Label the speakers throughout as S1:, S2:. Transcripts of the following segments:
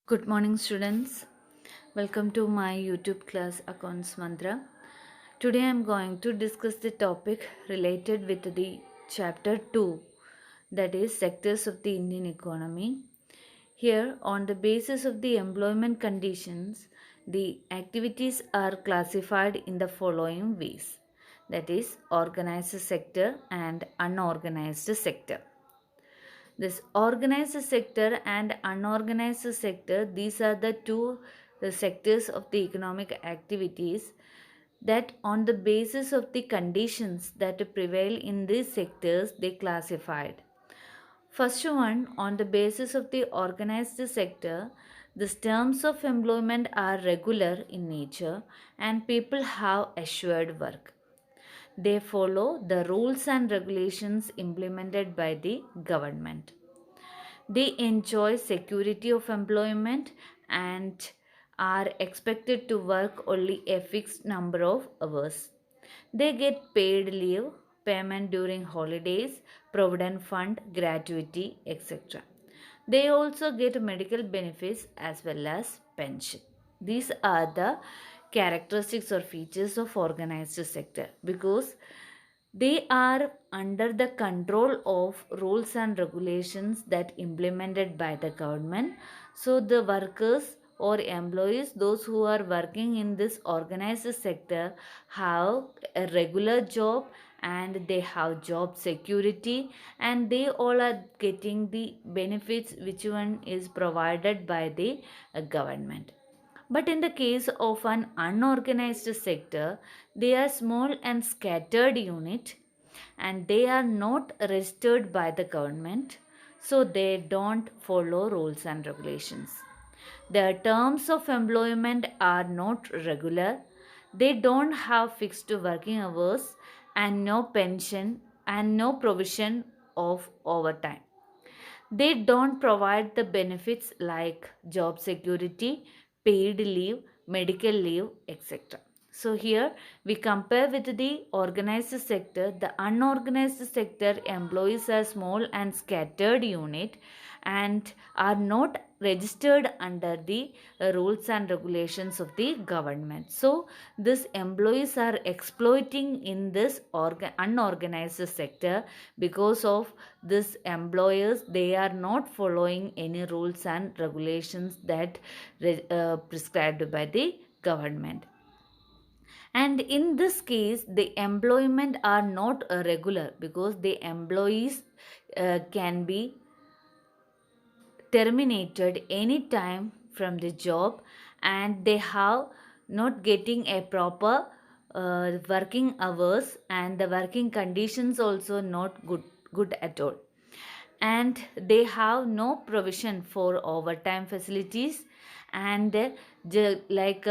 S1: Good morning, students. Welcome to my YouTube class Accounts Mantra. Today I am going to discuss the topic related with the chapter 2, that is sectors of the Indian economy. Here, on the basis of the employment conditions, the activities are classified in the following ways, that is, organized sector and unorganized sector. This organized sector and unorganized sector, these are the two sectors of the economic activities that on the basis of the conditions that prevail in these sectors they classified. First one, on the basis of the organized sector, the terms of employment are regular in nature and people have assured work. They follow the rules and regulations implemented by the government. They enjoy security of employment and are expected to work only a fixed number of hours. They get paid leave, payment during holidays, provident fund, gratuity, etc. They also get medical benefits as well as pension. These are the characteristics or features of organized sector because they are under the control of rules and regulations that implemented by the government. So the workers or employees, those who are working in this organized sector, have a regular job and they have job security and they all are getting the benefits which one is provided by the government. But in the case of an unorganized sector, they are small and scattered unit and they are not registered by the government, so they don't follow rules and regulations. Their terms of employment are not regular, they don't have fixed working hours and no pension and no provision of overtime. They don't provide the benefits like job security, paid leave, medical leave, etc. So here we compare with the organized sector. The unorganized sector employees are small and scattered unit and are not registered under the rules and regulations of the government. So these employees are exploiting in this unorganized sector because of these employers, they are not following any rules and regulations that prescribed by the government. And in this case the employment are not regular because the employees can be terminated any time from the job and they have not getting a proper working hours and the working conditions also not good at all, and they have no provision for overtime facilities. And like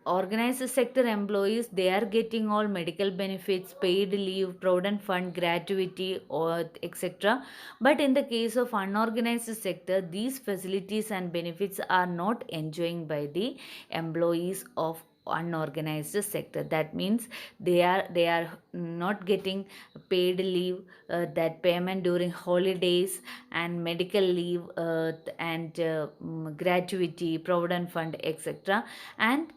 S1: organized sector employees, they are getting all medical benefits, paid leave, provident fund, gratuity or etc. But in the case of unorganized sector, these facilities and benefits are not enjoying by the employees of unorganized sector. That means they are not getting paid leave, that payment during holidays and medical leave, and gratuity, provident fund, etc. And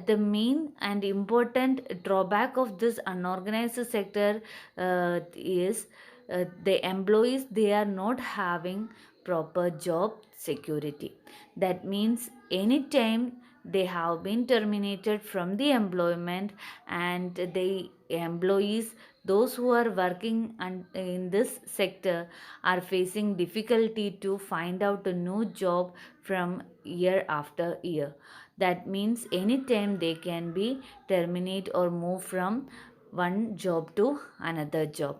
S1: the main and important drawback of this unorganized sector is the employees, they are not having proper job security. That means anytime they have been terminated from the employment, and the employees, those who are working in this sector, are facing difficulty to find out a new job from year after year. That means anytime they can be terminate or move from one job to another job.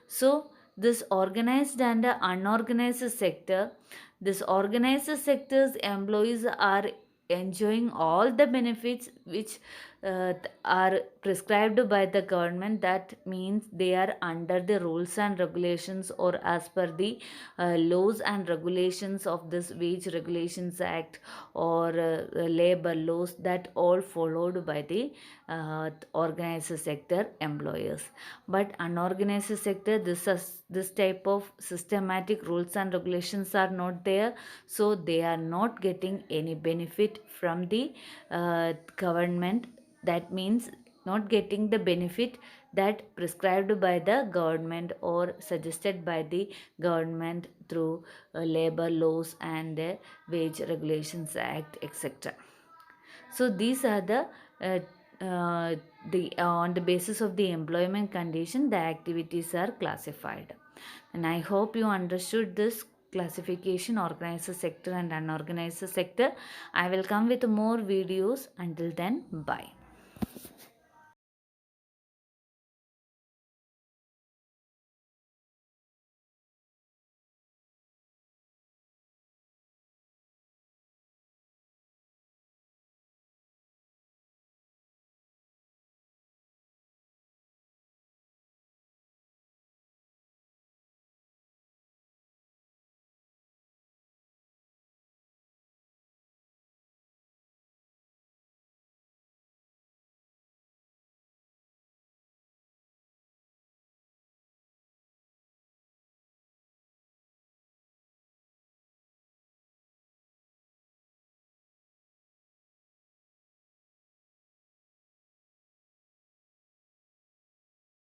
S1: So this organized and unorganized sector, this organized sector's employees are enjoying all the benefits which are prescribed by the government. That means they are under the rules and regulations, or as per the laws and regulations of this Wage Regulations Act, or labor laws, that all followed by the organized sector employers. But unorganized sector, this type of systematic rules and regulations are not there, so they are not getting any benefit from the government. That means not getting the benefit that prescribed by the government or suggested by the government through labor laws and Wage Regulations Act, etc. So these are uh, uh, the on the basis of the employment condition, the activities are classified. And I hope you understood this classification, organized sector and unorganized sector. I will come with more videos. Until then, bye.